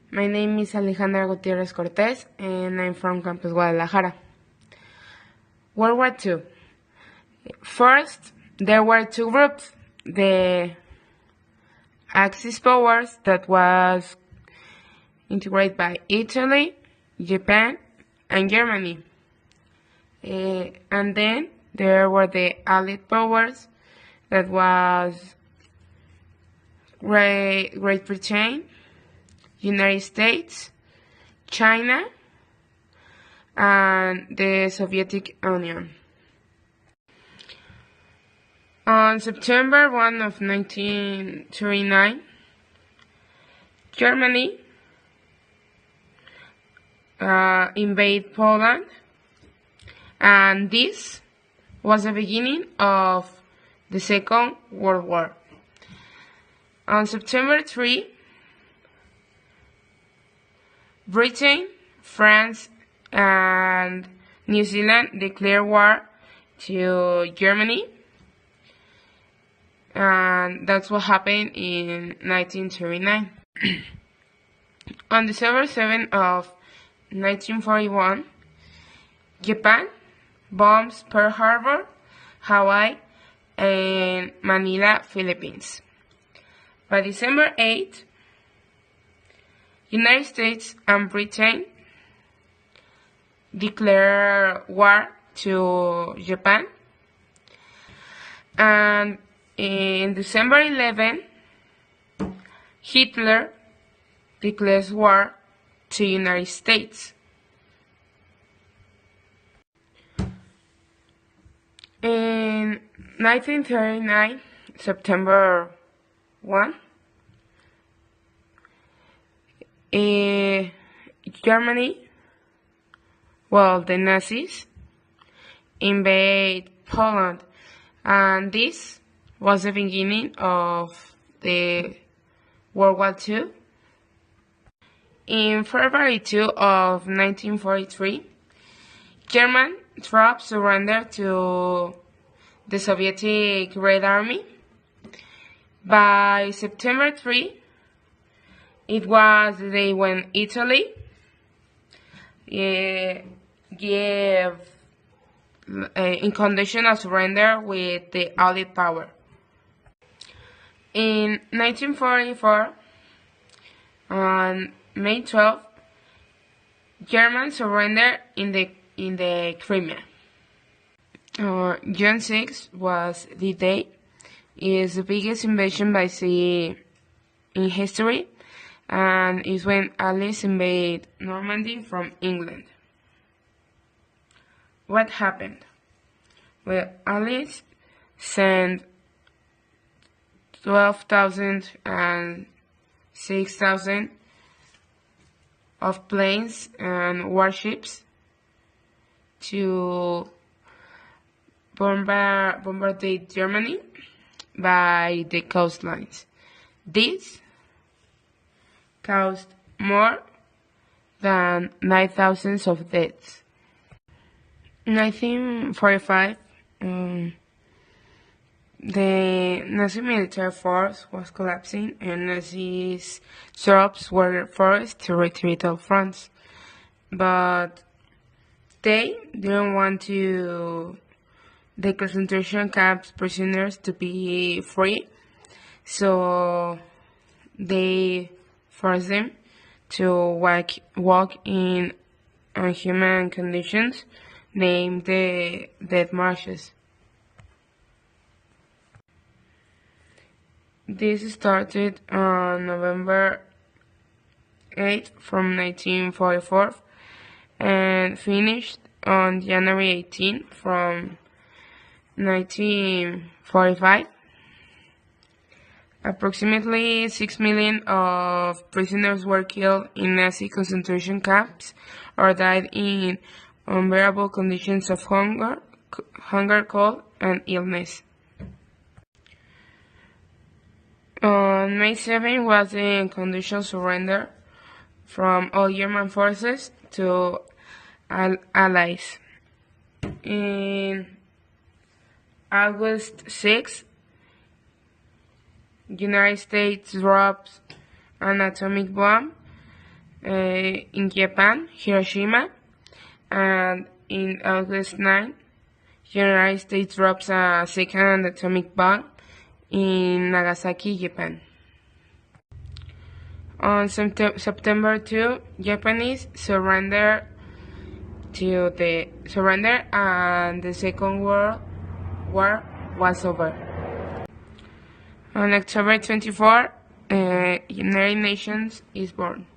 My name is Alejandra Gutierrez Cortez, and I'm from Campus Guadalajara. World War II. First, there were two groups. The Axis powers that was integrated by Italy, Japan, and Germany. And then there were the Allied powers that was Great Britain, United States, China, and the Soviet Union. On September 1 of 1939, Germany invaded Poland, and this was the beginning of the Second World War. On September 3, Britain, France, and New Zealand declared war to Germany, and that's what happened in 1939. On December 7 of 1941, Japan bombs Pearl Harbor, Hawaii, and Manila, Philippines. By December 8, United States and Britain declared war to Japan, and in December 11, Hitler declares war to United States. In 1939, September 1, Germany, the Nazis, invade Poland, and this was the beginning of the World War II. In February 2 of 1943, German troops surrendered to the Soviet Red Army. By September 3, it was the day when Italy gave unconditional surrender with the Allied power. In 1944, on May 12, Germans surrendered in the Crimea. June 6 was the day. It is the biggest invasion by sea in history, and is when Allies invade Normandy from England. What happened? Well, Allies sent 12,000 and 6,000 of planes and warships to bombard Germany by the coastlines. This caused more than 9,000 of deaths. In 1945, the Nazi military force was collapsing, and Nazi troops were forced to retreat to France. But they didn't want the concentration camps prisoners to be free, so they forced them to walk in unhuman conditions, named the Death Marches. This started on November 8 from 1944 and finished on January 18 from 1945. Approximately 6 million of prisoners were killed in Nazi concentration camps or died in unbearable conditions of hunger, cold, and illness. On May 7 was the unconditional surrender from all German forces to Allies. In August 6, United States drops an atomic bomb in Japan, Hiroshima, and in August 9, United States drops a second atomic bomb in Nagasaki, Japan. On September 2, Japanese surrender and the Second World War was over. On October 24, United Nations is born.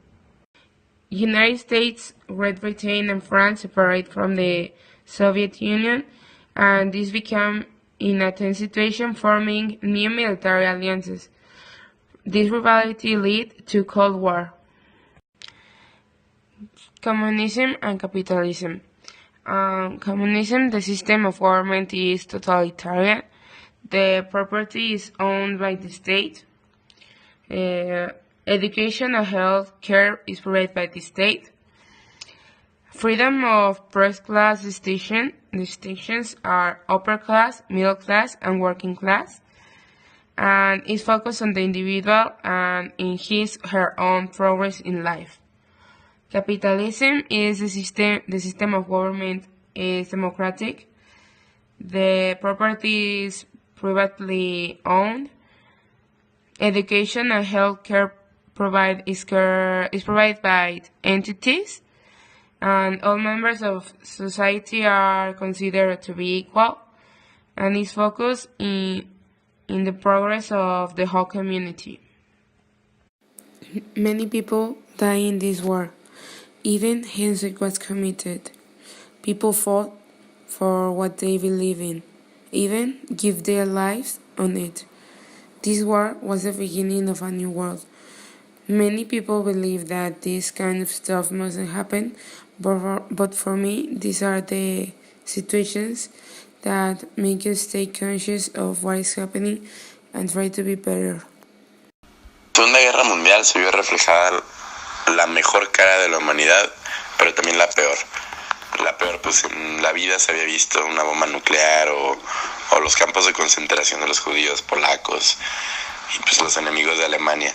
United States, Great Britain, and France separate from the Soviet Union, and this became in a tense situation, forming new military alliances. This rivalry led to Cold War. Communism and capitalism. Communism, the system of government is totalitarian. The property is owned by the state. Education and health care is provided by the state. Freedom of press class distinctions are upper class, middle class, and working class, and is focused on the individual and in her own progress in life. Capitalism is the system of government is democratic. The property is privately owned. Education and health care is provided by entities, and all members of society are considered to be equal, and is focused in the progress of the whole community. Many people die in this war. Even genocide was committed. People fought for what they believe in, even give their lives on it. This war was the beginning of a new world. Many people believe that this kind of stuff mustn't happen, but for me, these are the situations that make you stay conscious of what is happening and try to be better. Segunda Guerra Mundial se vio reflejada la mejor cara de la humanidad, pero también la peor. La peor, pues en la vida se había visto una bomba nuclear o los campos de concentración de los judíos polacos y pues los enemigos de Alemania.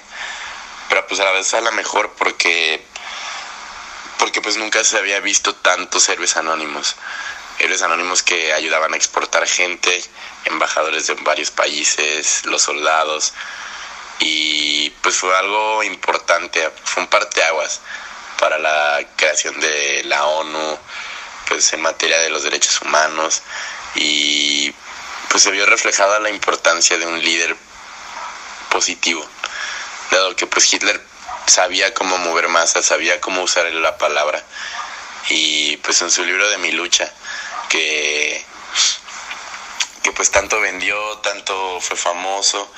Pero pues a la vez a la mejor porque pues nunca se había visto tantos héroes anónimos que ayudaban a exportar gente, embajadores de varios países, los soldados, y pues fue algo importante, fue un parteaguas para la creación de la ONU, pues en materia de los derechos humanos, y pues se vio reflejada la importancia de un líder positivo, dado que pues Hitler sabía cómo mover masas, sabía cómo usar la palabra, y pues en su libro de Mi lucha, que pues tanto vendió, tanto fue famoso,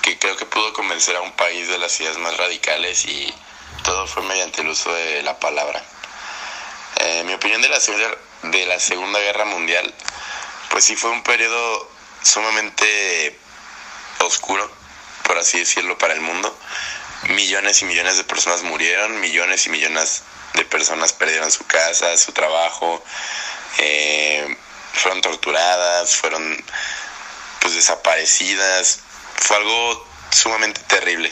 que creo que pudo convencer a un país de las ideas más radicales, y todo fue mediante el uso de la palabra. Mi opinión de la Segunda Guerra Mundial, pues sí fue un periodo sumamente oscuro, por así decirlo, para el mundo. Millones y millones de personas murieron, millones y millones de personas perdieron su casa, su trabajo, fueron torturadas, fueron pues desaparecidas. Fue algo sumamente terrible,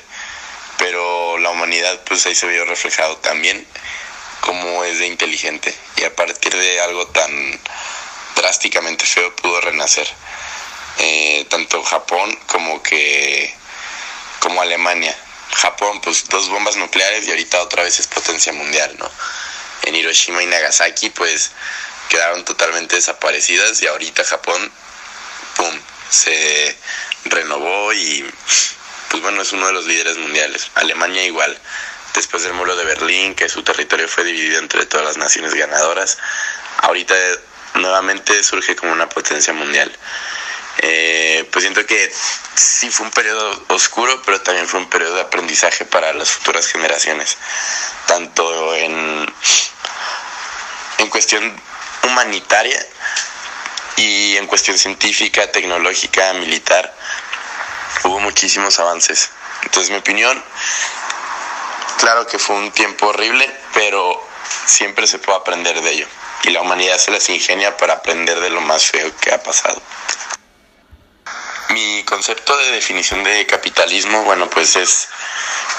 pero la humanidad pues ahí se vio reflejado también cómo es de inteligente, y a partir de algo tan drásticamente feo pudo renacer. Tanto Japón como Alemania. Japón, pues 2 bombas nucleares y ahorita otra vez es potencia mundial, ¿no? En Hiroshima y Nagasaki pues quedaron totalmente desaparecidas, y ahorita Japón, ¡pum!, se renovó y pues bueno, es uno de los líderes mundiales. Alemania igual, después del muro de Berlín, que su territorio fue dividido entre todas las naciones ganadoras, ahorita nuevamente surge como una potencia mundial. Pues siento que sí fue un periodo oscuro, pero también fue un periodo de aprendizaje para las futuras generaciones, tanto en cuestión humanitaria y en cuestión científica, tecnológica, militar. Hubo muchísimos avances. Entonces, mi opinión, claro que fue un tiempo horrible, pero siempre se puede aprender de ello, y la humanidad se las ingenia para aprender de lo más feo que ha pasado. Mi concepto de definición de capitalismo, bueno, pues es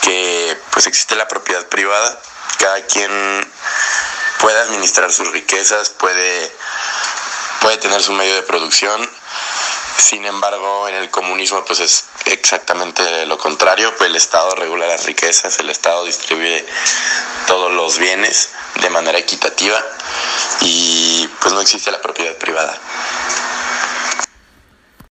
que pues existe la propiedad privada cada quien puede administrar sus riquezas, puede tener su medio de producción. Sin embargo, en el comunismo pues es exactamente lo contrario, pues el Estado regula las riquezas, el Estado distribuye todos los bienes de manera equitativa y pues no existe la propiedad privada.